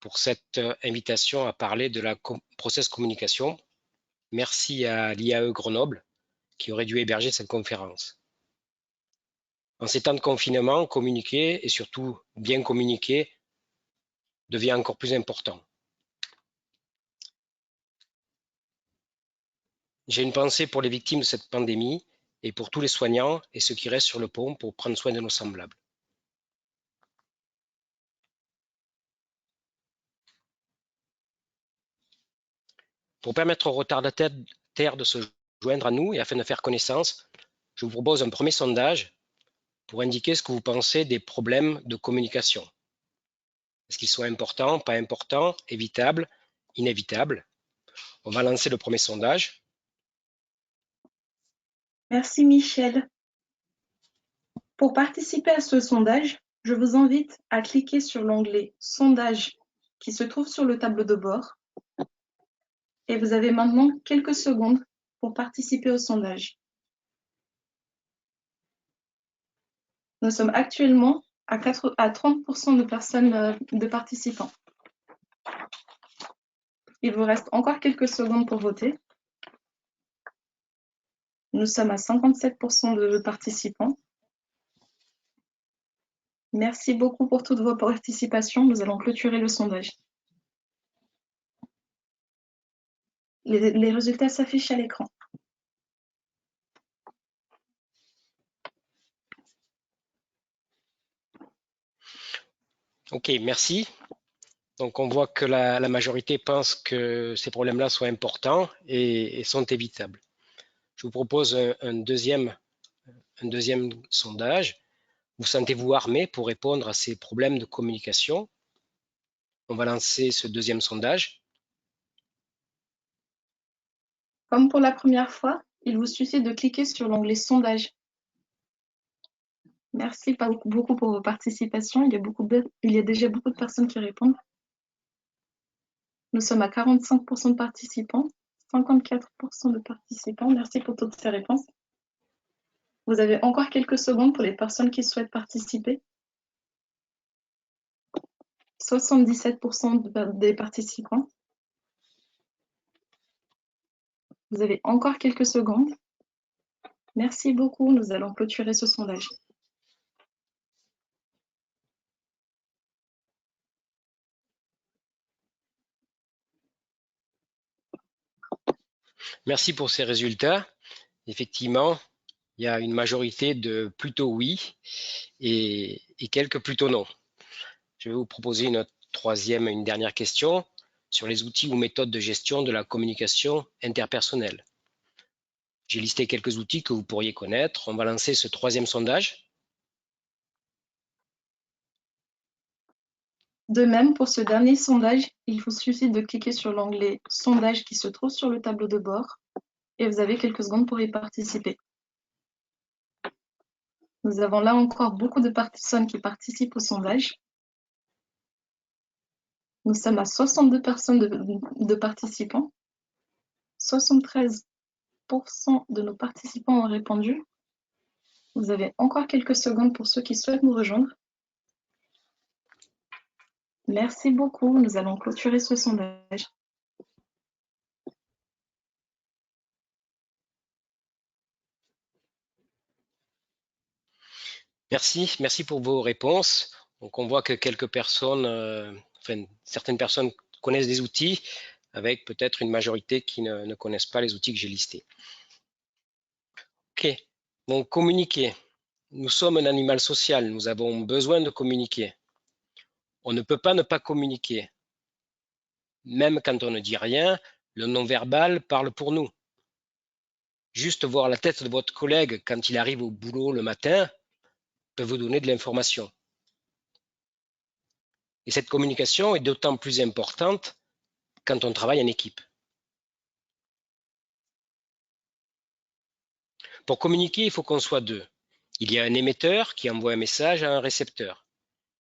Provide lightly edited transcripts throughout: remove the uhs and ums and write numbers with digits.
pour cette invitation à parler de la process communication. Merci à l'IAE Grenoble qui aurait dû héberger cette conférence. En ces temps de confinement, communiquer et surtout bien communiquer devient encore plus important. J'ai une pensée pour les victimes de cette pandémie et pour tous les soignants et ceux qui restent sur le pont pour prendre soin de nos semblables. Pour permettre aux retardataires de se joindre à nous et afin de faire connaissance, je vous propose un premier sondage pour indiquer ce que vous pensez des problèmes de communication. Est-ce qu'ils sont importants, pas importants, évitables, inévitables? On va lancer le premier sondage. Merci Michel. Pour participer à ce sondage, je vous invite à cliquer sur l'onglet « Sondage » qui se trouve sur le tableau de bord. Et vous avez maintenant quelques secondes pour participer au sondage. Nous sommes actuellement à 30% de personnes, de participants. Il vous reste encore quelques secondes pour voter. Nous sommes à 57% de participants. Merci beaucoup pour toutes vos participations. Nous allons clôturer le sondage. Les résultats s'affichent à l'écran. Ok, merci. Donc on voit que la majorité pense que ces problèmes-là sont importants et sont évitables. Je vous propose un deuxième sondage. Vous sentez-vous armé pour répondre à ces problèmes de communication? On va lancer ce deuxième sondage. Comme pour la première fois, il vous suffit de cliquer sur l'onglet Sondage. Merci beaucoup pour vos participations. Il y a déjà beaucoup de personnes qui répondent. Nous sommes à 45% de participants, 54% de participants. Merci pour toutes ces réponses. Vous avez encore quelques secondes pour les personnes qui souhaitent participer. 77% des participants. Vous avez encore quelques secondes. Merci beaucoup. Nous allons clôturer ce sondage. Merci pour ces résultats. Effectivement, il y a une majorité de plutôt oui et quelques plutôt non. Je vais vous proposer une dernière question sur les outils ou méthodes de gestion de la communication interpersonnelle. J'ai listé quelques outils que vous pourriez connaître. On va lancer ce troisième sondage. De même, pour ce dernier sondage, il vous suffit de cliquer sur l'onglet « Sondage » qui se trouve sur le tableau de bord et vous avez quelques secondes pour y participer. Nous avons là encore beaucoup de personnes qui participent au sondage. Nous sommes à 62 personnes de participants. 73% de nos participants ont répondu. Vous avez encore quelques secondes pour ceux qui souhaitent nous rejoindre. Merci beaucoup. Nous allons clôturer ce sondage. Merci pour vos réponses. Donc on voit que quelques personnes, certaines personnes connaissent des outils, avec peut-être une majorité qui ne connaissent pas les outils que j'ai listés. Ok, donc communiquer. Nous sommes un animal social, nous avons besoin de communiquer. On ne peut pas ne pas communiquer. Même quand on ne dit rien, le non-verbal parle pour nous. Juste voir la tête de votre collègue quand il arrive au boulot le matin peut vous donner de l'information. Et cette communication est d'autant plus importante quand on travaille en équipe. Pour communiquer, il faut qu'on soit deux. Il y a un émetteur qui envoie un message à un récepteur.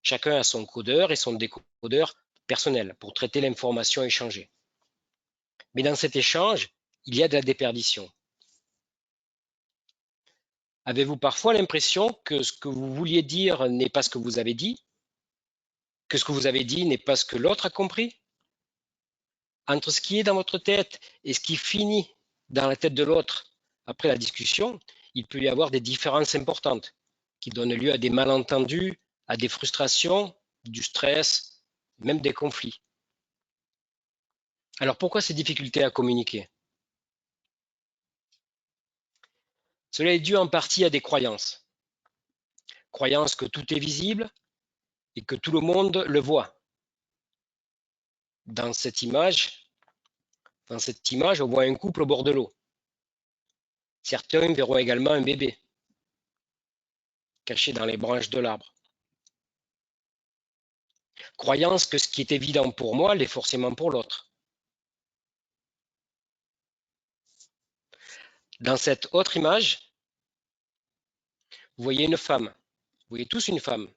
Chacun a son codeur et son décodeur personnel pour traiter l'information échangée. Mais dans cet échange, il y a de la déperdition. Avez-vous parfois l'impression que ce que vous vouliez dire n'est pas ce que vous avez dit? que ce que vous avez dit n'est pas ce que l'autre a compris? Entre ce qui est dans votre tête et ce qui finit dans la tête de l'autre après la discussion, il peut y avoir des différences importantes qui donnent lieu à des malentendus, à des frustrations, du stress, même des conflits. Alors pourquoi ces difficultés à communiquer? Cela est dû en partie à des croyances. Croyances que tout est visible et que tout le monde le voit. Dans cette image, on voit un couple au bord de l'eau. Certains verront également un bébé caché dans les branches de l'arbre. Croyance que ce qui est évident pour moi l'est forcément pour l'autre. Dans cette autre image, vous voyez une femme. Vous voyez tous une femme,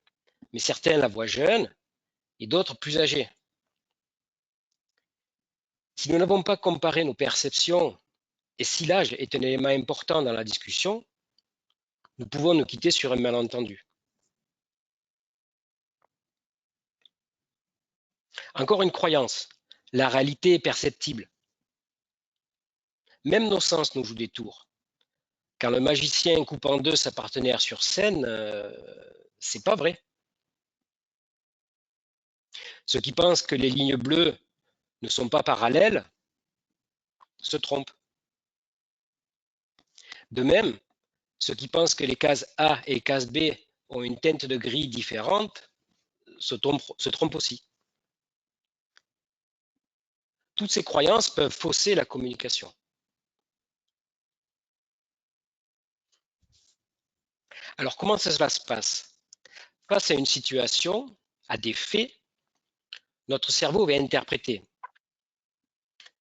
mais certains la voient jeune et d'autres plus âgés. Si nous n'avons pas comparé nos perceptions et si l'âge est un élément important dans la discussion, nous pouvons nous quitter sur un malentendu. Encore une croyance, la réalité est perceptible. Même nos sens nous jouent des tours. Quand le magicien coupe en deux sa partenaire sur scène, c'est pas vrai. Ceux qui pensent que les lignes bleues ne sont pas parallèles se trompent. De même, ceux qui pensent que les cases A et cases B ont une teinte de gris différente se trompent aussi. Toutes ces croyances peuvent fausser la communication. Alors comment cela se passe? Face à une situation, à des faits, notre cerveau va interpréter.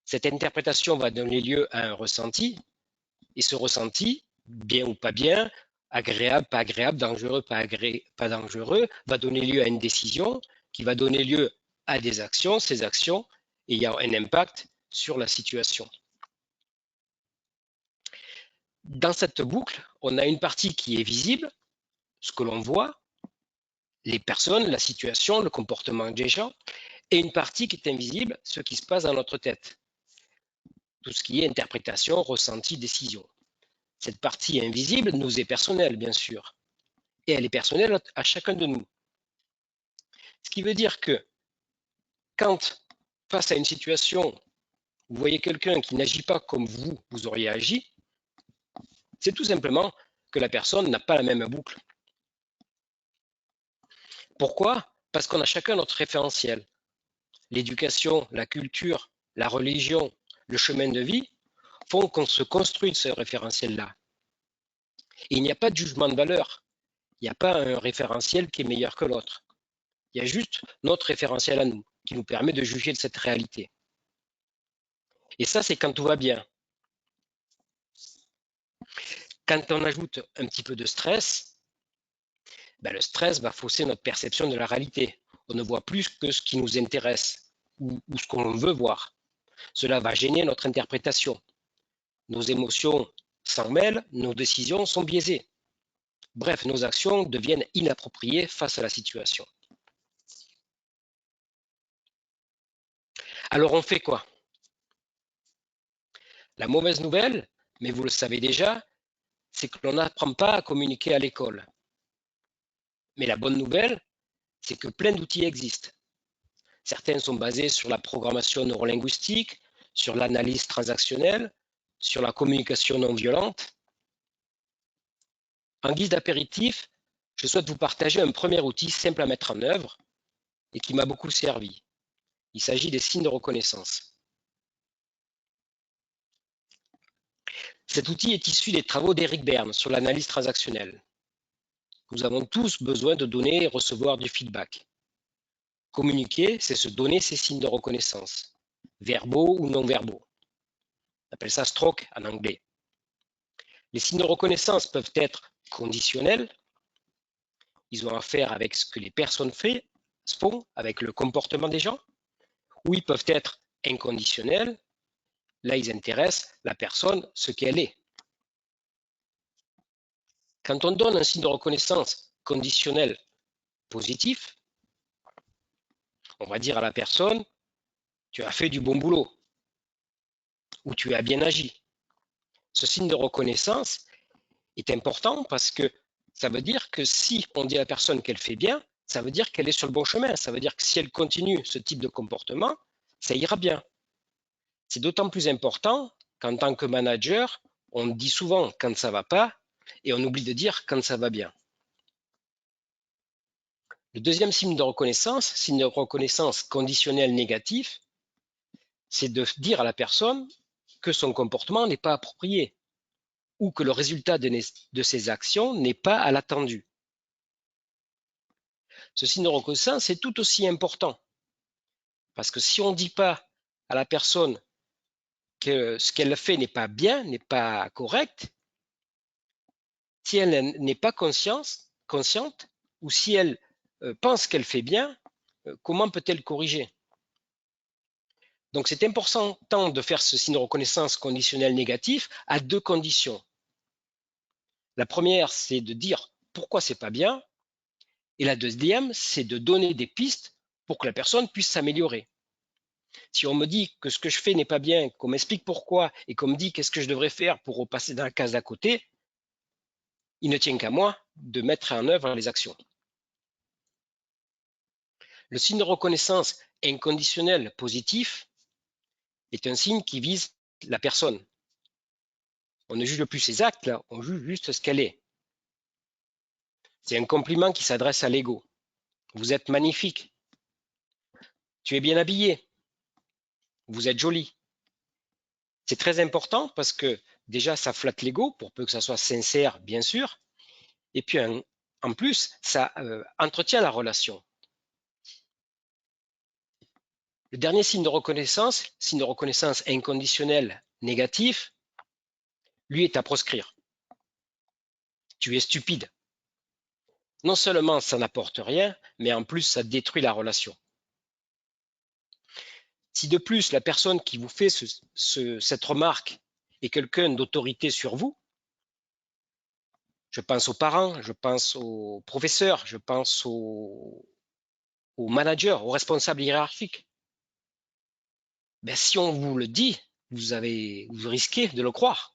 Cette interprétation va donner lieu à un ressenti, et ce ressenti, bien ou pas bien, agréable, pas agréable, dangereux, pas dangereux, va donner lieu à une décision qui va donner lieu à des actions, ces actions ayant un impact sur la situation. Dans cette boucle, on a une partie qui est visible, ce que l'on voit, les personnes, la situation, le comportement des gens, et une partie qui est invisible, ce qui se passe dans notre tête. Tout ce qui est interprétation, ressenti, décision. Cette partie invisible nous est personnelle, bien sûr, et elle est personnelle à chacun de nous. Ce qui veut dire que quand, face à une situation, vous voyez quelqu'un qui n'agit pas comme vous auriez agi, c'est tout simplement que la personne n'a pas la même boucle. Pourquoi? Parce qu'on a chacun notre référentiel. L'éducation, la culture, la religion, le chemin de vie font qu'on se construit de ce référentiel-là. Il n'y a pas de jugement de valeur. Il n'y a pas un référentiel qui est meilleur que l'autre. Il y a juste notre référentiel à nous qui nous permet de juger de cette réalité. Et ça, c'est quand tout va bien. Quand on ajoute un petit peu de stress, le stress va fausser notre perception de la réalité. On ne voit plus que ce qui nous intéresse ou ce qu'on veut voir. Cela va gêner notre interprétation. Nos émotions s'en mêlent, nos décisions sont biaisées. Bref, nos actions deviennent inappropriées face à la situation. Alors on fait quoi? La mauvaise nouvelle, mais vous le savez déjà, c'est que l'on n'apprend pas à communiquer à l'école. Mais la bonne nouvelle, c'est que plein d'outils existent. Certains sont basés sur la programmation neurolinguistique, sur l'analyse transactionnelle, sur la communication non violente. En guise d'apéritif, je souhaite vous partager un premier outil simple à mettre en œuvre et qui m'a beaucoup servi. Il s'agit des signes de reconnaissance. Cet outil est issu des travaux d'Eric Berne sur l'analyse transactionnelle. Nous avons tous besoin de donner et recevoir du feedback. Communiquer, c'est se donner ces signes de reconnaissance, verbaux ou non verbaux. On appelle ça stroke en anglais. Les signes de reconnaissance peuvent être conditionnels. Ils ont à faire avec ce que les personnes font, avec le comportement des gens. Ou ils peuvent être inconditionnels. Là, ils intéressent la personne, ce qu'elle est. Quand on donne un signe de reconnaissance conditionnel positif, On va dire à la personne, tu as fait du bon boulot ou tu as bien agi. Ce signe de reconnaissance est important parce que ça veut dire que si on dit à la personne qu'elle fait bien, ça veut dire qu'elle est sur le bon chemin. Ça veut dire que si elle continue ce type de comportement, ça ira bien. C'est d'autant plus important qu'en tant que manager, on dit souvent quand ça va pas et on oublie de dire quand ça va bien. Le deuxième signe de reconnaissance conditionnel négatif, c'est de dire à la personne que son comportement n'est pas approprié ou que le résultat de ses actions n'est pas à l'attendu. Ce signe de reconnaissance est tout aussi important parce que si on ne dit pas à la personne que ce qu'elle fait n'est pas bien, n'est pas correct, si elle n'est pas consciente ou si elle pense qu'elle fait bien, comment peut-elle corriger? Donc c'est important de faire ce signe de reconnaissance conditionnel négatif à deux conditions. La première, c'est de dire pourquoi c'est pas bien, et la deuxième, c'est de donner des pistes pour que la personne puisse s'améliorer. Si on me dit que ce que je fais n'est pas bien, qu'on m'explique pourquoi et qu'on me dit qu'est-ce que je devrais faire pour repasser dans la case d'à côté, il ne tient qu'à moi de mettre en œuvre les actions. Le signe de reconnaissance inconditionnel positif est un signe qui vise la personne. On ne juge plus ses actes, là, on juge juste ce qu'elle est. C'est un compliment qui s'adresse à l'ego. Vous êtes magnifique. Tu es bien habillé. Vous êtes jolie. C'est très important parce que déjà, ça flatte l'ego, pour peu que ça soit sincère, bien sûr. Et puis, en plus, ça entretient la relation. Le dernier signe de reconnaissance inconditionnel négatif, lui est à proscrire. Tu es stupide. Non seulement ça n'apporte rien, mais en plus ça détruit la relation. Si de plus la personne qui vous fait cette remarque est quelqu'un d'autorité sur vous, je pense aux parents, je pense aux professeurs, je pense aux managers, aux responsables hiérarchiques, ben, si on vous le dit, vous risquez de le croire.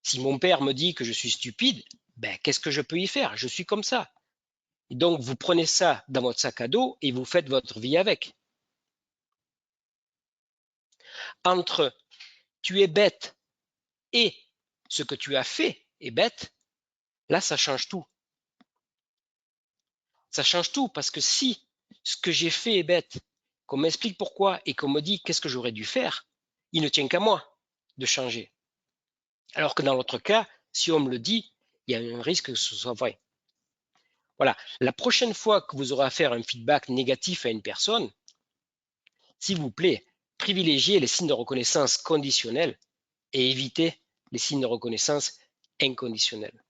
Si mon père me dit que je suis stupide, ben, qu'est-ce que je peux y faire? Je suis comme ça. Et donc, vous prenez ça dans votre sac à dos et vous faites votre vie avec. Entre tu es bête et ce que tu as fait est bête, là, ça change tout. Ça change tout parce que si ce que j'ai fait est bête, qu'on m'explique pourquoi et qu'on me dit qu'est-ce que j'aurais dû faire, il ne tient qu'à moi de changer. Alors que dans l'autre cas, si on me le dit, il y a un risque que ce soit vrai. Voilà. La prochaine fois que vous aurez à faire un feedback négatif à une personne, s'il vous plaît, privilégiez les signes de reconnaissance conditionnels et évitez les signes de reconnaissance inconditionnels.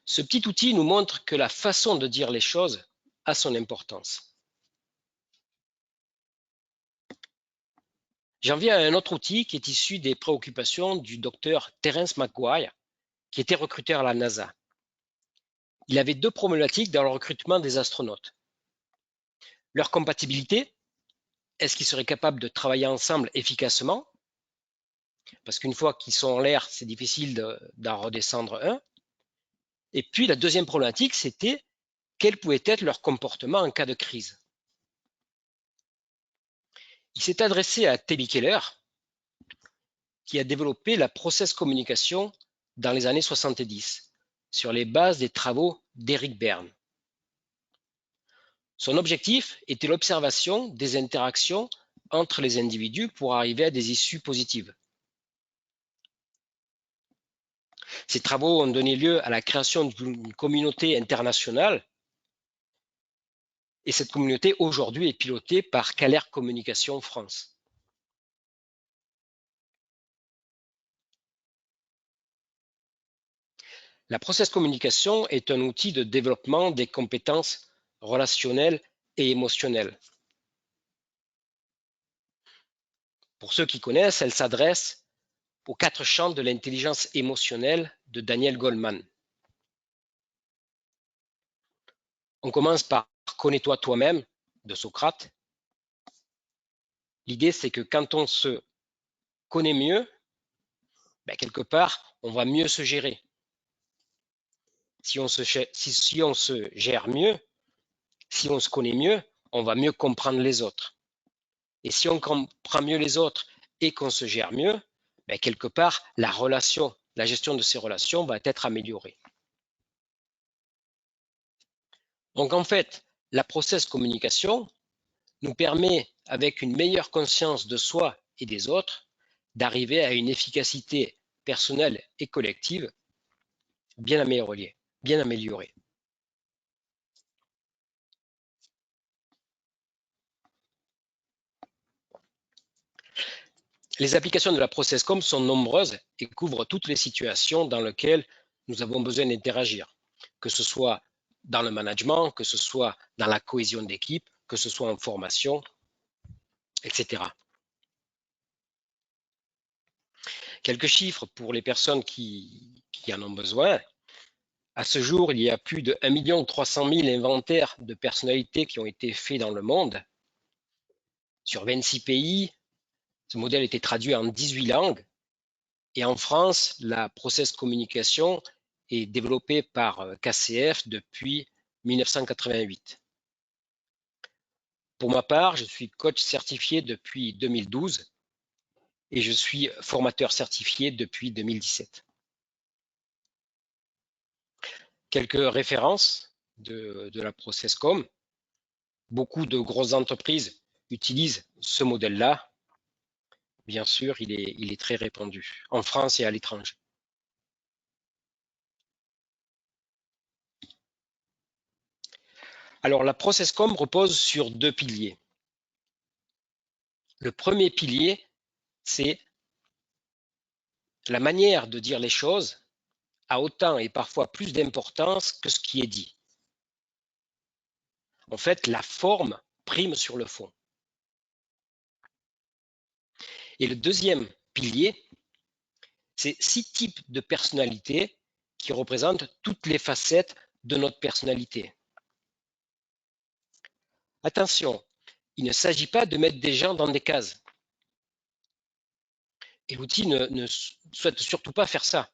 Ce petit outil nous montre que la façon de dire les choses a son importance. J'en viens à un autre outil qui est issu des préoccupations du docteur Terence McGuire, qui était recruteur à la NASA. Il avait deux problématiques dans le recrutement des astronautes. Leur compatibilité, est-ce qu'ils seraient capables de travailler ensemble efficacement? Parce qu'une fois qu'ils sont en l'air, c'est difficile d'en redescendre un. Et puis la deuxième problématique, c'était quel pouvait être leur comportement en cas de crise. Il s'est adressé à Tebi Keller, qui a développé la process communication dans les années 70, sur les bases des travaux d'Eric Berne. Son objectif était l'observation des interactions entre les individus pour arriver à des issues positives. Ces travaux ont donné lieu à la création d'une communauté internationale et cette communauté aujourd'hui est pilotée par Caler Communication France. La process communication est un outil de développement des compétences relationnelles et émotionnelles. Pour ceux qui connaissent, elle s'adresse aux 4 champs de l'intelligence émotionnelle de Daniel Goleman. On commence par connais-toi toi-même, de Socrate. L'idée, c'est que quand on se connaît mieux, quelque part, on va mieux se gérer. Si on se gère mieux, si on se connaît mieux, on va mieux comprendre les autres. Et si on comprend mieux les autres et qu'on se gère mieux, quelque part, la gestion de ces relations va être améliorée. Donc en fait, la process communication nous permet, avec une meilleure conscience de soi et des autres, d'arriver à une efficacité personnelle et collective bien améliorée. Les applications de la ProcessCom sont nombreuses et couvrent toutes les situations dans lesquelles nous avons besoin d'interagir, que ce soit dans le management, que ce soit dans la cohésion d'équipe, que ce soit en formation, etc. Quelques chiffres pour les personnes qui en ont besoin. À ce jour, il y a plus de 1 300 000 inventaires de personnalités qui ont été faits dans le monde. Sur 26 pays, ce modèle a été traduit en 18 langues. Et en France, la process communication est développée par KCF depuis 1988. Pour ma part, je suis coach certifié depuis 2012 et je suis formateur certifié depuis 2017. Quelques références de la ProcessCom. Beaucoup de grosses entreprises utilisent ce modèle-là. Bien sûr, il est très répandu en France et à l'étranger. Alors, la ProcessCom repose sur 2 piliers. Le premier pilier, c'est la manière de dire les choses a autant et parfois plus d'importance que ce qui est dit. En fait, la forme prime sur le fond. Et le deuxième pilier, c'est 6 types de personnalités qui représentent toutes les facettes de notre personnalité. Attention, il ne s'agit pas de mettre des gens dans des cases. Et l'outil ne souhaite surtout pas faire ça.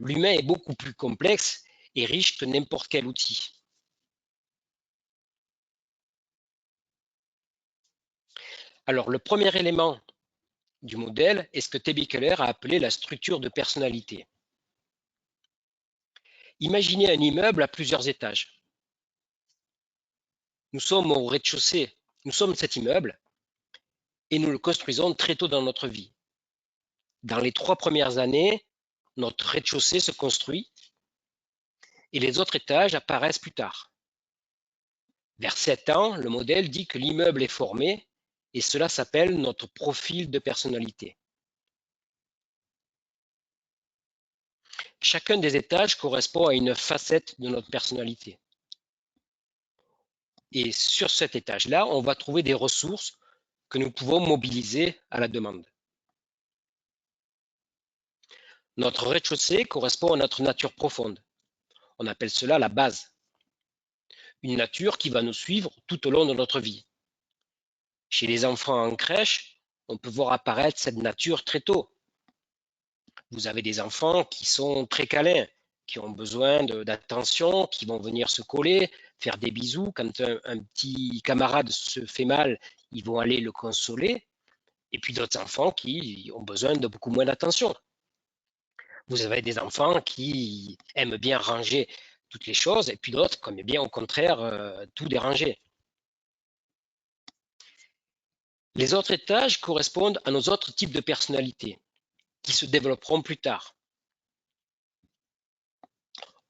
L'humain est beaucoup plus complexe et riche que n'importe quel outil. Alors, le premier élément du modèle est ce que T.B. Keller a appelé la structure de personnalité. Imaginez un immeuble à plusieurs étages. Nous sommes au rez-de-chaussée, nous sommes cet immeuble et nous le construisons très tôt dans notre vie. Dans les 3 premières années, notre rez-de-chaussée se construit et les autres étages apparaissent plus tard. Vers 7 ans, le modèle dit que l'immeuble est formé et cela s'appelle notre profil de personnalité. Chacun des étages correspond à une facette de notre personnalité. Et sur cet étage-là, on va trouver des ressources que nous pouvons mobiliser à la demande. Notre rez-de-chaussée correspond à notre nature profonde. On appelle cela la base. Une nature qui va nous suivre tout au long de notre vie. Chez les enfants en crèche, on peut voir apparaître cette nature très tôt. Vous avez des enfants qui sont très câlins, qui ont besoin d'attention, qui vont venir se coller, faire des bisous. Quand un petit camarade se fait mal, ils vont aller le consoler. Et puis d'autres enfants qui ont besoin de beaucoup moins d'attention. Vous avez des enfants qui aiment bien ranger toutes les choses, et puis d'autres qui aiment bien au contraire tout déranger. Les autres étages correspondent à nos autres types de personnalités qui se développeront plus tard.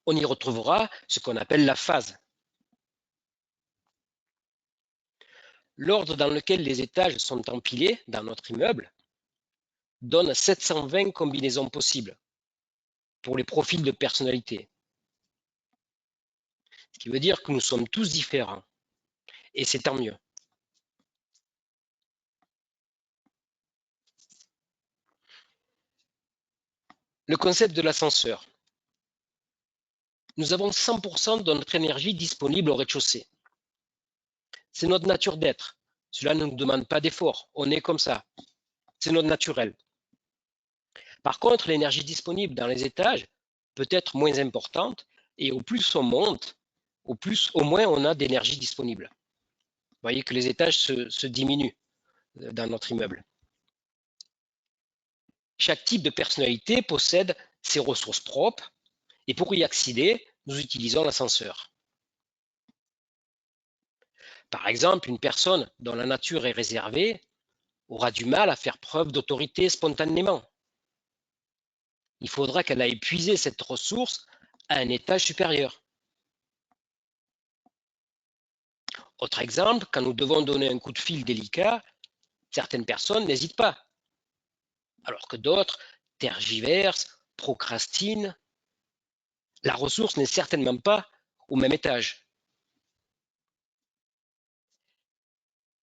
On y retrouvera ce qu'on appelle la phase. L'ordre dans lequel les étages sont empilés dans notre immeuble donne 720 combinaisons possibles pour les profils de personnalité. Ce qui veut dire que nous sommes tous différents. Et c'est tant mieux. Le concept de l'ascenseur. Nous avons 100% de notre énergie disponible au rez-de-chaussée. C'est notre nature d'être. Cela ne nous demande pas d'effort. On est comme ça. C'est notre naturel. Par contre, l'énergie disponible dans les étages peut être moins importante et au plus on monte, au moins on a d'énergie disponible. Vous voyez que les étages se diminuent dans notre immeuble. Chaque type de personnalité possède ses ressources propres et pour y accéder, nous utilisons l'ascenseur. Par exemple, une personne dont la nature est réservée aura du mal à faire preuve d'autorité spontanément. Il faudra qu'elle aille puiser cette ressource à un étage supérieur. Autre exemple, quand nous devons donner un coup de fil délicat, certaines personnes n'hésitent pas, alors que d'autres tergiversent, procrastinent. La ressource n'est certainement pas au même étage.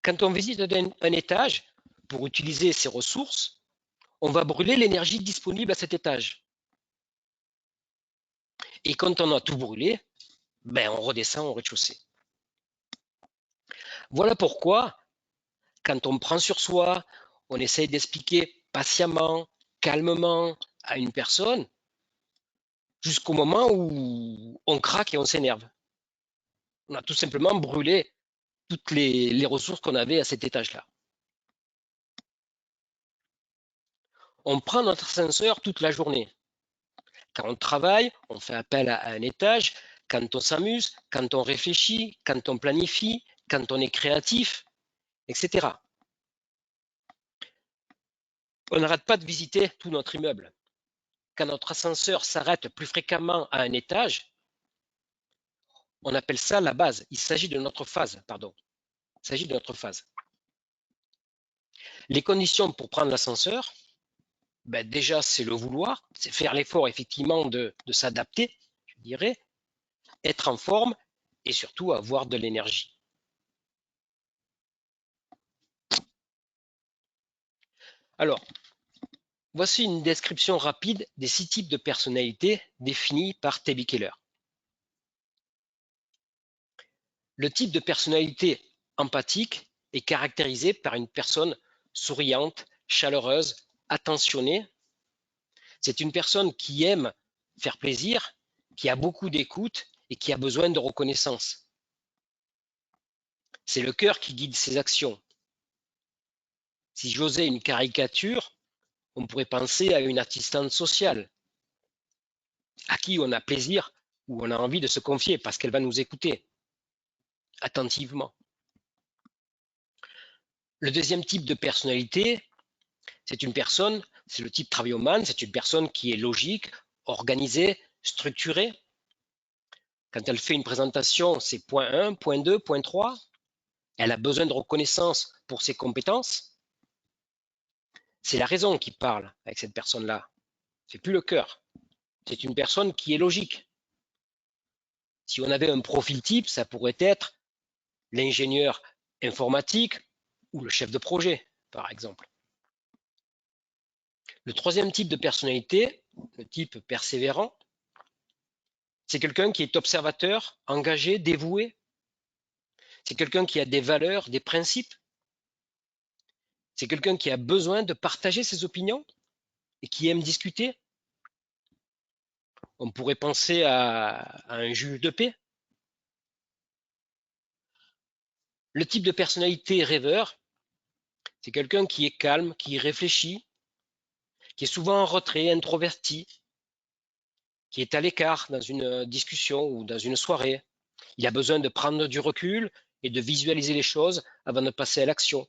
Quand on visite un étage pour utiliser ses ressources, on va brûler l'énergie disponible à cet étage. Et quand on a tout brûlé, on redescend au rez-de-chaussée. Voilà pourquoi, quand on prend sur soi, on essaye d'expliquer patiemment, calmement à une personne, jusqu'au moment où on craque et on s'énerve. On a tout simplement brûlé toutes les ressources qu'on avait à cet étage-là. On prend notre ascenseur toute la journée. Quand on travaille, on fait appel à un étage. Quand on s'amuse, quand on réfléchit, quand on planifie, quand on est créatif, etc. On n'arrête pas de visiter tout notre immeuble. Quand notre ascenseur s'arrête plus fréquemment à un étage, on appelle ça la base. Il s'agit de notre phase, pardon. Il s'agit de notre phase. Les conditions pour prendre l'ascenseur, déjà, c'est le vouloir, c'est faire l'effort effectivement de s'adapter, je dirais, être en forme et surtout avoir de l'énergie. Alors, voici une description rapide des 6 types de personnalités définis par T.B. Keller. Le type de personnalité empathique est caractérisé par une personne souriante, chaleureuse, attentionnée. C'est une personne qui aime faire plaisir, qui a beaucoup d'écoute et qui a besoin de reconnaissance. C'est le cœur qui guide ses actions. Si j'osais une caricature, on pourrait penser à une assistante sociale, à qui on a plaisir ou on a envie de se confier parce qu'elle va nous écouter attentivement. Le deuxième type de personnalité, c'est le type travaillomane, c'est une personne qui est logique, organisée, structurée. Quand elle fait une présentation, c'est point 1, point 2, point 3. Elle a besoin de reconnaissance pour ses compétences. C'est la raison qui parle avec cette personne-là. C'est plus le cœur. C'est une personne qui est logique. Si on avait un profil type, ça pourrait être l'ingénieur informatique ou le chef de projet, par exemple. Le troisième type de personnalité, le type persévérant, c'est quelqu'un qui est observateur, engagé, dévoué. C'est quelqu'un qui a des valeurs, des principes. C'est quelqu'un qui a besoin de partager ses opinions et qui aime discuter. On pourrait penser à un juge de paix. Le type de personnalité rêveur, c'est quelqu'un qui est calme, qui réfléchit, qui est souvent en retrait, introverti, qui est à l'écart dans une discussion ou dans une soirée. Il a besoin de prendre du recul et de visualiser les choses avant de passer à l'action.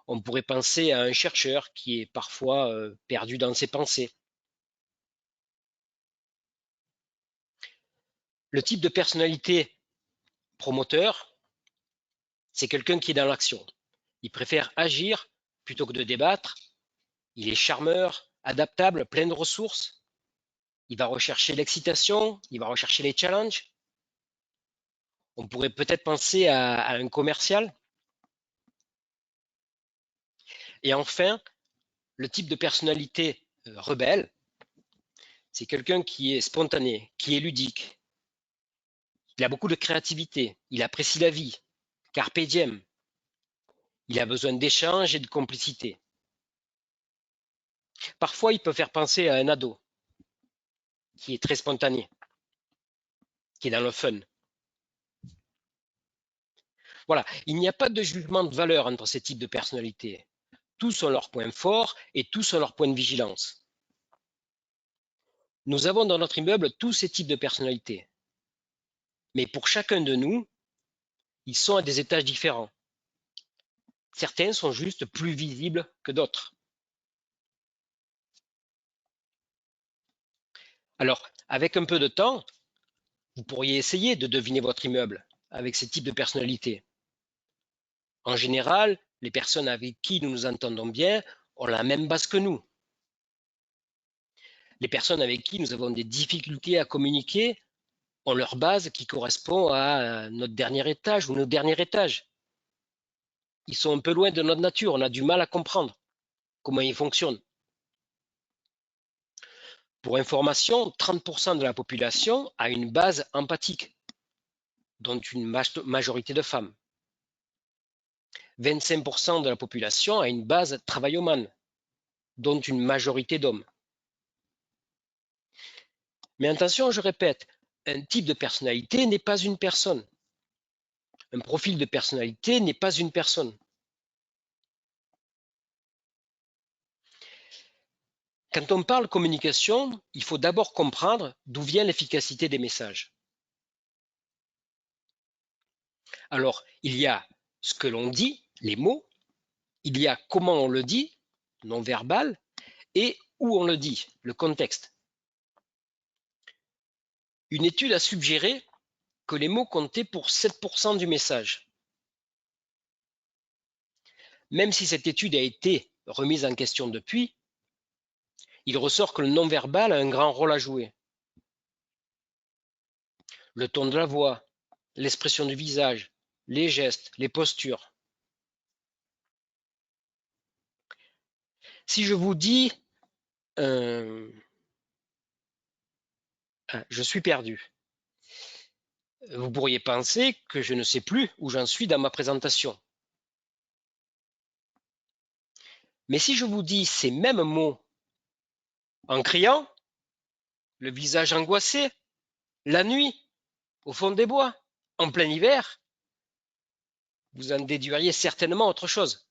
On pourrait penser à un chercheur qui est parfois perdu dans ses pensées. Le type de personnalité promoteur, c'est quelqu'un qui est dans l'action. Il préfère agir plutôt que de débattre. Il est charmeur, adaptable, plein de ressources. Il va rechercher l'excitation, il va rechercher les challenges. On pourrait peut-être penser à un commercial. Et enfin, le type de personnalité rebelle, c'est quelqu'un qui est spontané, qui est ludique, Il a beaucoup de créativité, il apprécie la vie, carpe diem. Il a besoin d'échanges et de complicité. Parfois, il peut faire penser à un ado qui est très spontané, qui est dans le fun. Voilà, il n'y a pas de jugement de valeur entre ces types de personnalités. Tous ont leurs points forts et tous ont leurs points de vigilance. Nous avons dans notre immeuble tous ces types de personnalités. Mais pour chacun de nous, ils sont à des étages différents. Certains sont juste plus visibles que d'autres. Alors, avec un peu de temps, vous pourriez essayer de deviner votre immeuble avec ces types de personnalités. En général, les personnes avec qui nous nous entendons bien ont la même base que nous. Les personnes avec qui nous avons des difficultés à communiquer ont leur base qui correspond à notre dernier étage ou nos derniers étages. Ils sont un peu loin de notre nature, on a du mal à comprendre comment ils fonctionnent. Pour information, 30% de la population a une base empathique, dont une majorité de femmes. 25% de la population a une base travaillomane, dont une majorité d'hommes. Mais attention, je répète, un type de personnalité n'est pas une personne. Un profil de personnalité n'est pas une personne. Quand on parle communication, il faut d'abord comprendre d'où vient l'efficacité des messages. Alors, il y a ce que l'on dit, les mots, il y a comment on le dit, non verbal, et où on le dit, le contexte. Une étude a suggéré que les mots comptaient pour 7% du message. Même si cette étude a été remise en question depuis, il ressort que le non-verbal a un grand rôle à jouer. Le ton de la voix, l'expression du visage, les gestes, les postures. Si je vous dis je suis perdu, vous pourriez penser que je ne sais plus où j'en suis dans ma présentation. Mais si je vous dis ces mêmes mots en criant, le visage angoissé, la nuit, au fond des bois, en plein hiver, vous en déduiriez certainement autre chose.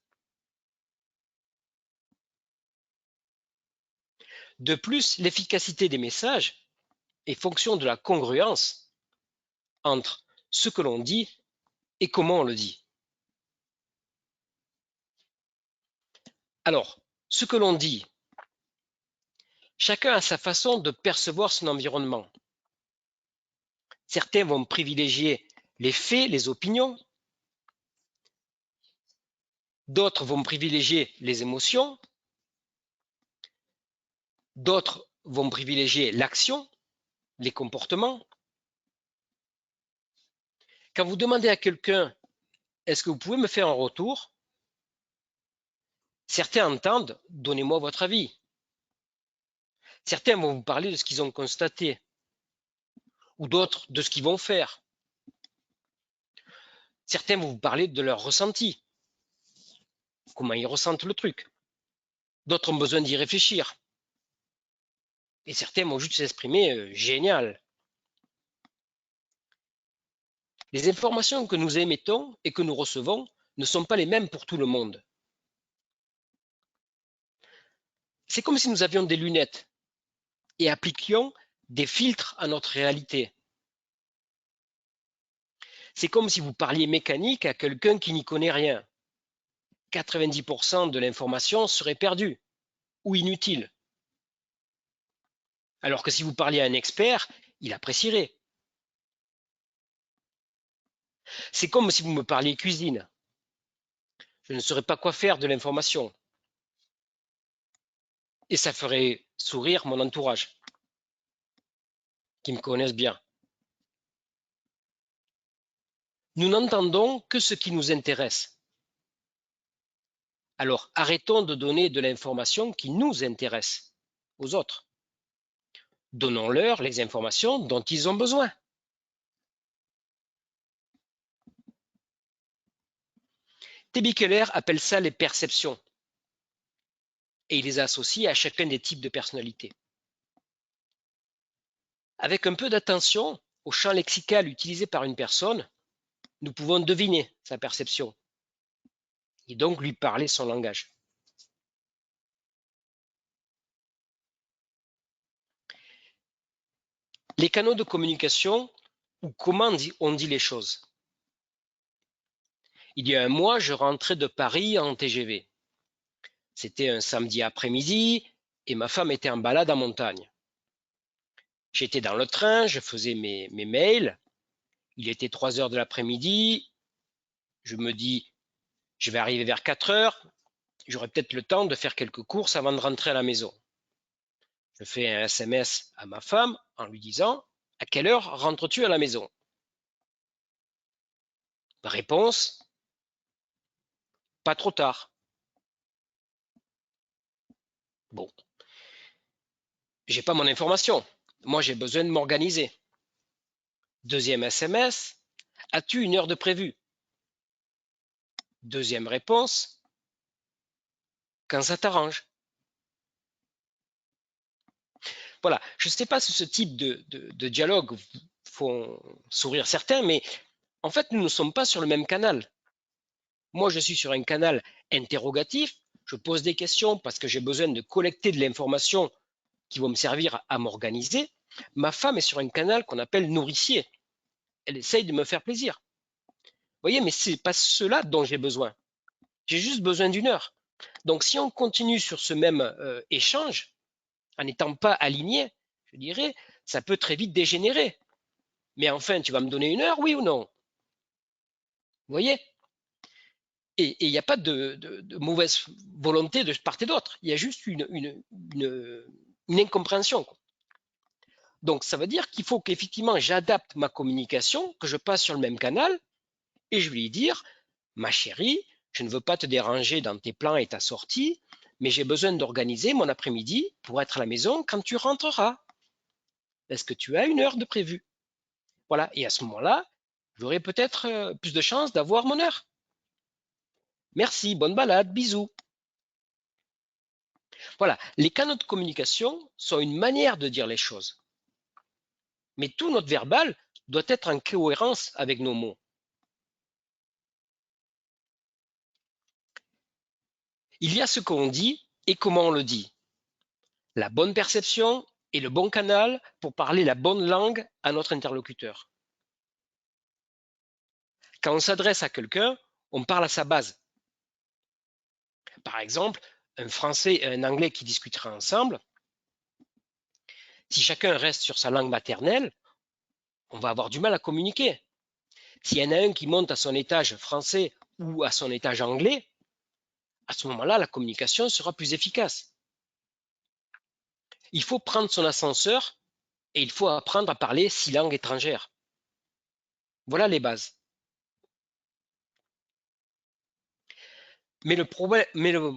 De plus, l'efficacité des messages est fonction de la congruence entre ce que l'on dit et comment on le dit. Alors, ce que l'on dit, chacun a sa façon de percevoir son environnement. Certains vont privilégier les faits, les opinions. D'autres vont privilégier les émotions. D'autres vont privilégier l'action, les comportements. Quand vous demandez à quelqu'un, est-ce que vous pouvez me faire un retour? Certains entendent, donnez-moi votre avis. Certains vont vous parler de ce qu'ils ont constaté, ou d'autres de ce qu'ils vont faire. Certains vont vous parler de leur ressenti, comment ils ressentent le truc. D'autres ont besoin d'y réfléchir. Et certains vont juste s'exprimer génial. Les informations que nous émettons et que nous recevons ne sont pas les mêmes pour tout le monde. C'est comme si nous avions des lunettes et appliquions des filtres à notre réalité. C'est comme si vous parliez mécanique à quelqu'un qui n'y connaît rien. 90% de l'information serait perdue ou inutile. Alors que si vous parliez à un expert, il apprécierait. C'est comme si vous me parliez cuisine. Je ne saurais pas quoi faire de l'information. Et ça ferait sourire mon entourage, qui me connaissent bien. Nous n'entendons que ce qui nous intéresse. Alors arrêtons de donner de l'information qui nous intéresse aux autres. Donnons-leur les informations dont ils ont besoin. T.B. Keller appelle ça les perceptions et il les associe à chacun des types de personnalités. Avec un peu d'attention au champ lexical utilisé par une personne, nous pouvons deviner sa perception et donc lui parler son langage. Les canaux de communication ou comment on dit les choses. Il y a un mois, je rentrais de Paris en TGV. C'était un samedi après-midi et ma femme était en balade en montagne. J'étais dans le train, je faisais mes mails. Il était 3 heures de l'après-midi. Je me dis, je vais arriver vers 4 heures. J'aurai peut-être le temps de faire quelques courses avant de rentrer à la maison. Je fais un SMS à ma femme en lui disant, à quelle heure rentres-tu à la maison? Réponse, pas trop tard. Bon, j'ai pas mon information. Moi, j'ai besoin de m'organiser. Deuxième SMS, as-tu une heure de prévu? Deuxième réponse, quand ça t'arrange. Voilà, je ne sais pas si ce type de dialogue font sourire certains, mais en fait, nous ne sommes pas sur le même canal. Moi, je suis sur un canal interrogatif, je pose des questions parce que j'ai besoin de collecter de l'information qui vont me servir à m'organiser. Ma femme est sur un canal qu'on appelle nourricier. Elle essaye de me faire plaisir. Vous voyez, mais ce n'est pas cela dont j'ai besoin. J'ai juste besoin d'une heure. Donc, si on continue sur ce même échange, en n'étant pas aligné, je dirais, ça peut très vite dégénérer. Mais enfin, tu vas me donner une heure, oui ou non? Vous voyez? Et il n'y a pas de mauvaise volonté de part et d'autre. Il y a juste une incompréhension. Donc, ça veut dire qu'il faut qu'effectivement, j'adapte ma communication, que je passe sur le même canal, et je vais lui dire, ma chérie, je ne veux pas te déranger dans tes plans et ta sortie, mais j'ai besoin d'organiser mon après-midi pour être à la maison quand tu rentreras. Est-ce que tu as une heure de prévu? Voilà, et à ce moment-là, j'aurai peut-être plus de chances d'avoir mon heure. Merci, bonne balade, bisous. Voilà, les canaux de communication sont une manière de dire les choses. Mais tout notre verbal doit être en cohérence avec nos mots. Il y a ce qu'on dit et comment on le dit. La bonne perception est le bon canal pour parler la bonne langue à notre interlocuteur. Quand on s'adresse à quelqu'un, on parle à sa base. Par exemple, un Français et un Anglais qui discuteraient ensemble, si chacun reste sur sa langue maternelle, on va avoir du mal à communiquer. S'il y en a un qui monte à son étage français ou à son étage anglais, à ce moment-là, la communication sera plus efficace. Il faut prendre son ascenseur et il faut apprendre à parler 6 langues étrangères. Voilà les bases. Mais le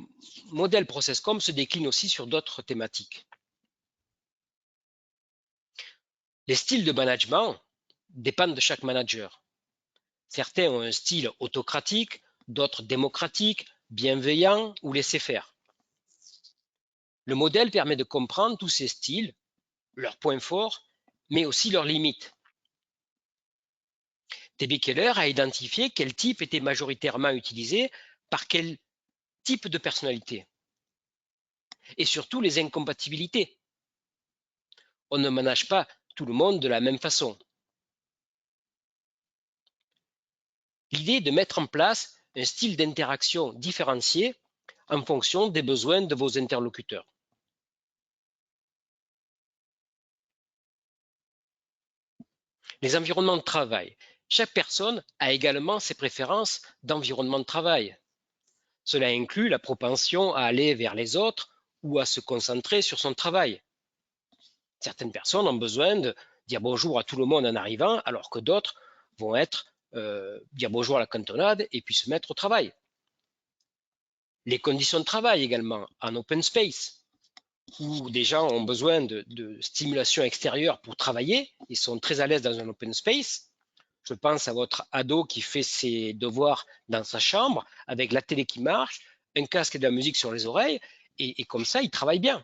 modèle ProcessCom se décline aussi sur d'autres thématiques. Les styles de management dépendent de chaque manager. Certains ont un style autocratique, d'autres démocratique, bienveillant ou laisser-faire. Le modèle permet de comprendre tous ces styles, leurs points forts, mais aussi leurs limites. T.B. Keller a identifié quel type était majoritairement utilisé par quel type de personnalité. Et surtout les incompatibilités. On ne manage pas tout le monde de la même façon. L'idée est de mettre en place un style d'interaction différencié en fonction des besoins de vos interlocuteurs. Les environnements de travail. Chaque personne a également ses préférences d'environnement de travail. Cela inclut la propension à aller vers les autres ou à se concentrer sur son travail. Certaines personnes ont besoin de dire bonjour à tout le monde en arrivant, alors que d'autres vont dire bonjour à la cantonade et puis se mettre au travail. Les conditions de travail également, en open space, où des gens ont besoin de stimulation extérieure pour travailler, ils sont très à l'aise dans un open space, Je pense à votre ado qui fait ses devoirs dans sa chambre avec la télé qui marche, un casque et de la musique sur les oreilles, et comme ça, il travaille bien.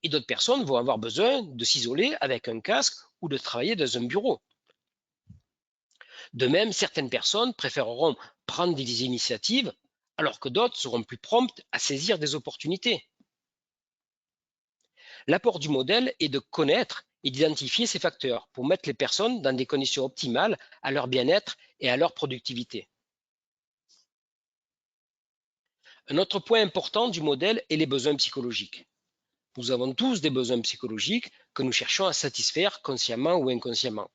Et d'autres personnes vont avoir besoin de s'isoler avec un casque ou de travailler dans un bureau. De même, certaines personnes préféreront prendre des initiatives alors que d'autres seront plus promptes à saisir des opportunités. L'apport du modèle est de connaître et d'identifier ces facteurs pour mettre les personnes dans des conditions optimales à leur bien-être et à leur productivité. Un autre point important du modèle est les besoins psychologiques. Nous avons tous des besoins psychologiques que nous cherchons à satisfaire consciemment ou inconsciemment.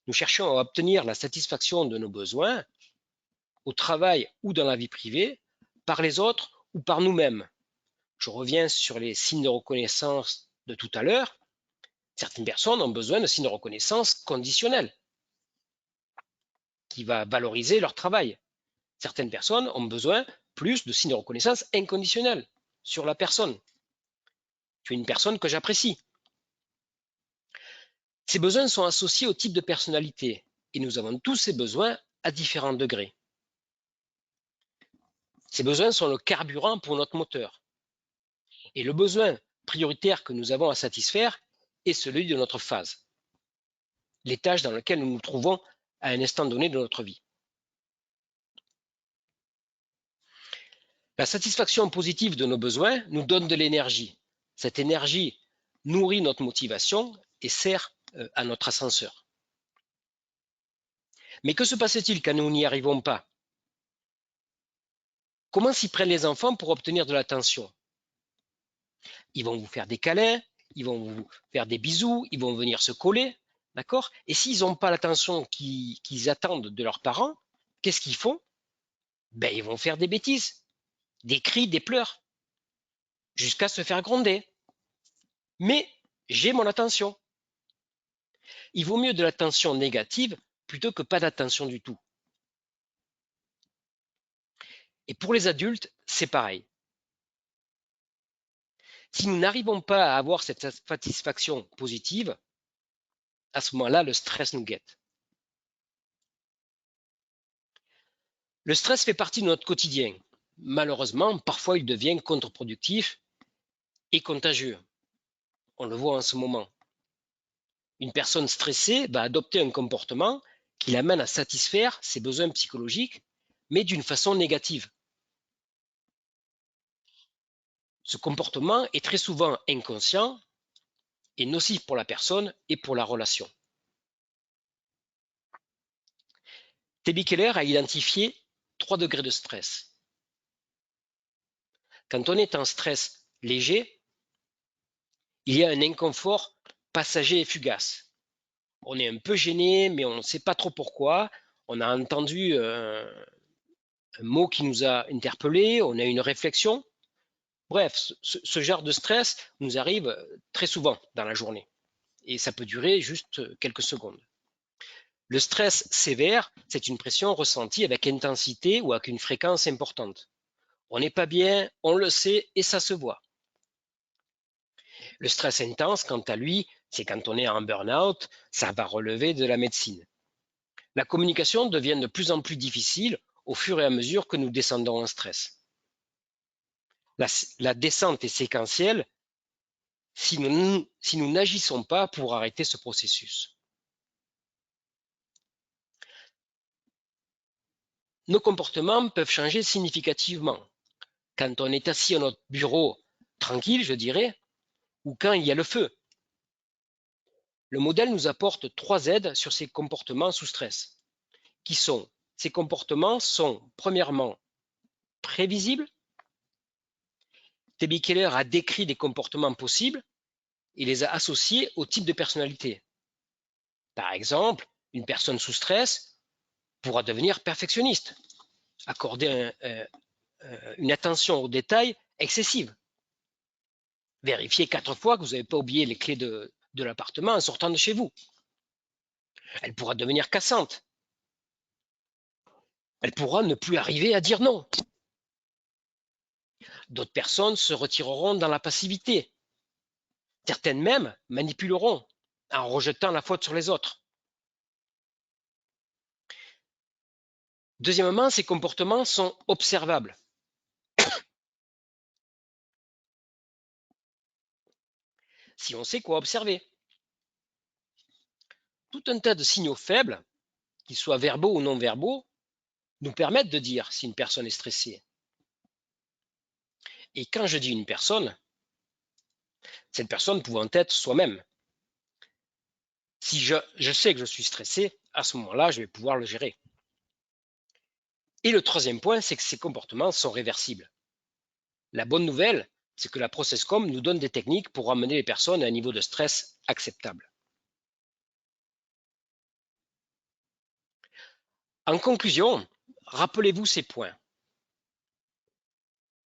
Nous cherchons à obtenir la satisfaction de nos besoins au travail ou dans la vie privée, par les autres ou par nous-mêmes. Je reviens sur les signes de reconnaissance de tout à l'heure. Certaines personnes ont besoin de signes de reconnaissance conditionnels qui va valoriser leur travail. Certaines personnes ont besoin plus de signes de reconnaissance inconditionnels sur la personne. Tu es une personne que j'apprécie. Ces besoins sont associés au type de personnalité et nous avons tous ces besoins à différents degrés. Ces besoins sont le carburant pour notre moteur. Et le besoin prioritaire que nous avons à satisfaire est celui de notre phase, les tâches dans lesquelles nous nous trouvons à un instant donné de notre vie. La satisfaction positive de nos besoins nous donne de l'énergie. Cette énergie nourrit notre motivation et sert à notre ascenseur. Mais que se passe-t-il quand nous n'y arrivons pas? Comment s'y prennent les enfants pour obtenir de l'attention? Ils vont vous faire des câlins, ils vont vous faire des bisous, ils vont venir se coller, d'accord? Et s'ils n'ont pas l'attention qu'ils attendent de leurs parents, qu'est-ce qu'ils font? Ben, ils vont faire des bêtises, des cris, des pleurs, jusqu'à se faire gronder. Mais j'ai mon attention. Il vaut mieux de l'attention négative plutôt que pas d'attention du tout. Et pour les adultes, c'est pareil. Si nous n'arrivons pas à avoir cette satisfaction positive, à ce moment-là, le stress nous guette. Le stress fait partie de notre quotidien. Malheureusement, parfois il devient contre-productif et contagieux. On le voit en ce moment. Une personne stressée va adopter un comportement qui l'amène à satisfaire ses besoins psychologiques, mais d'une façon négative. Ce comportement est très souvent inconscient et nocif pour la personne et pour la relation. T.B. Keller a identifié 3 degrés de stress. Quand on est en stress léger, il y a un inconfort passager et fugace. On est un peu gêné, mais on ne sait pas trop pourquoi. On a entendu un mot qui nous a interpellé, on a une réflexion. Bref, ce genre de stress nous arrive très souvent dans la journée et ça peut durer juste quelques secondes. Le stress sévère, c'est une pression ressentie avec intensité ou avec une fréquence importante. On n'est pas bien, on le sait et ça se voit. Le stress intense, quant à lui, c'est quand on est en burn-out, ça va relever de la médecine. La communication devient de plus en plus difficile au fur et à mesure que nous descendons en stress. La descente est séquentielle si nous n'agissons pas pour arrêter ce processus. Nos comportements peuvent changer significativement. Quand on est assis à notre bureau tranquille, je dirais, ou quand il y a le feu. Le modèle nous apporte 3 aides sur ces comportements sous stress, ces comportements sont premièrement prévisibles. T.B. Keller a décrit des comportements possibles et les a associés au type de personnalité. Par exemple, une personne sous stress pourra devenir perfectionniste, accorder une attention aux détails excessive. Vérifiez 4 fois que vous n'avez pas oublié les clés de l'appartement en sortant de chez vous. Elle pourra devenir cassante. Elle pourra ne plus arriver à dire non. D'autres personnes se retireront dans la passivité. Certaines même manipuleront en rejetant la faute sur les autres. Deuxièmement, ces comportements sont observables. Si on sait quoi observer. Tout un tas de signaux faibles, qu'ils soient verbaux ou non verbaux, nous permettent de dire si une personne est stressée. Et quand je dis une personne, cette personne pouvant être soi-même. Si je sais que je suis stressé, à ce moment-là, je vais pouvoir le gérer. Et le troisième point, c'est que ces comportements sont réversibles. La bonne nouvelle, c'est que la ProcessCom nous donne des techniques pour ramener les personnes à un niveau de stress acceptable. En conclusion, rappelez-vous ces points.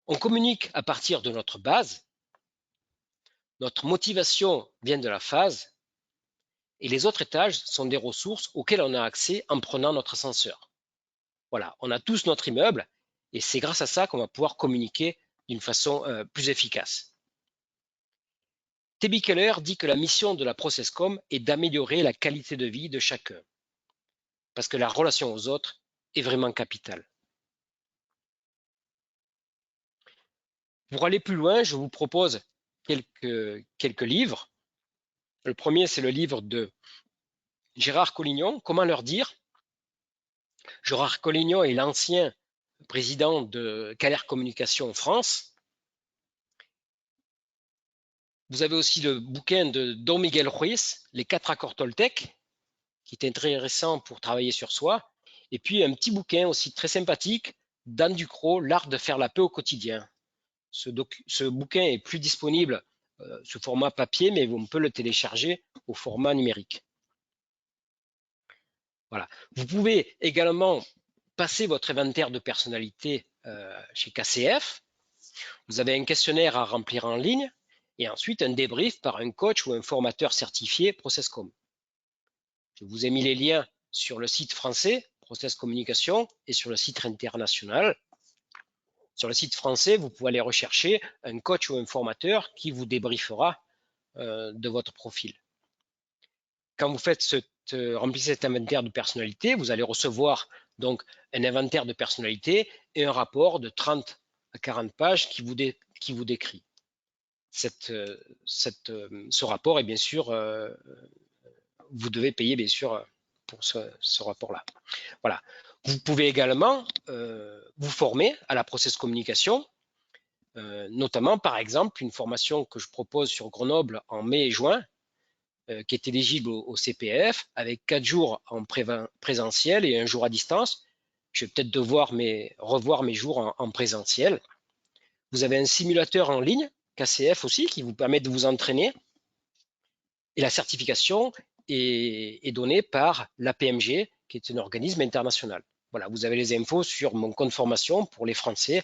On communique à partir de notre base, notre motivation vient de la phase, et les autres étages sont des ressources auxquelles on a accès en prenant notre ascenseur. Voilà, on a tous notre immeuble, et c'est grâce à ça qu'on va pouvoir communiquer d'une façon plus efficace. T.B. Keller dit que la mission de la ProcessCom est d'améliorer la qualité de vie de chacun, parce que la relation aux autres est vraiment capitale. Pour aller plus loin, je vous propose quelques livres. Le premier, c'est le livre de Gérard Collignon, Comment leur dire. Gérard Collignon est l'ancien président de Keller Communication France. Vous avez aussi le bouquin de Don Miguel Ruiz, Les 4 accords Toltec, qui est intéressant pour travailler sur soi. Et puis un petit bouquin aussi très sympathique, d'Anne Ducrot, L'art de faire la paix au quotidien. Ce bouquin est plus disponible sous format papier, mais on peut le télécharger au format numérique. Voilà. Vous pouvez également passer votre inventaire de personnalité chez KCF. Vous avez un questionnaire à remplir en ligne et ensuite un débrief par un coach ou un formateur certifié ProcessCom. Je vous ai mis les liens sur le site français, Process Communication, et sur le site international. Sur le site français, vous pouvez aller rechercher un coach ou un formateur qui vous débriefera de votre profil. Quand vous faites remplissez cet inventaire de personnalité, vous allez recevoir donc un inventaire de personnalité et un rapport de 30 à 40 pages qui vous décrit. Ce rapport est bien sûr, vous devez payer bien sûr pour ce rapport-là. Voilà. Vous pouvez également vous former à la process communication, notamment par exemple une formation que je propose sur Grenoble en mai et juin, qui est éligible au CPF, avec 4 jours en présentiel et un jour à distance. Je vais peut-être devoir revoir mes jours en présentiel. Vous avez un simulateur en ligne, KCF aussi, qui vous permet de vous entraîner. Et la certification est donnée par l'APMG, qui est un organisme international. Voilà, vous avez les infos sur mon compte formation pour les Français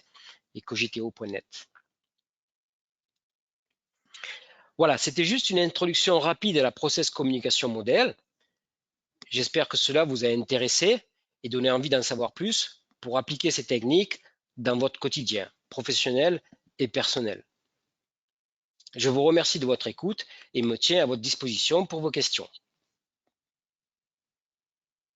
et cogito.net. Voilà, c'était juste une introduction rapide à la process communication modèle. J'espère que cela vous a intéressé et donné envie d'en savoir plus pour appliquer ces techniques dans votre quotidien professionnel et personnel. Je vous remercie de votre écoute et me tiens à votre disposition pour vos questions.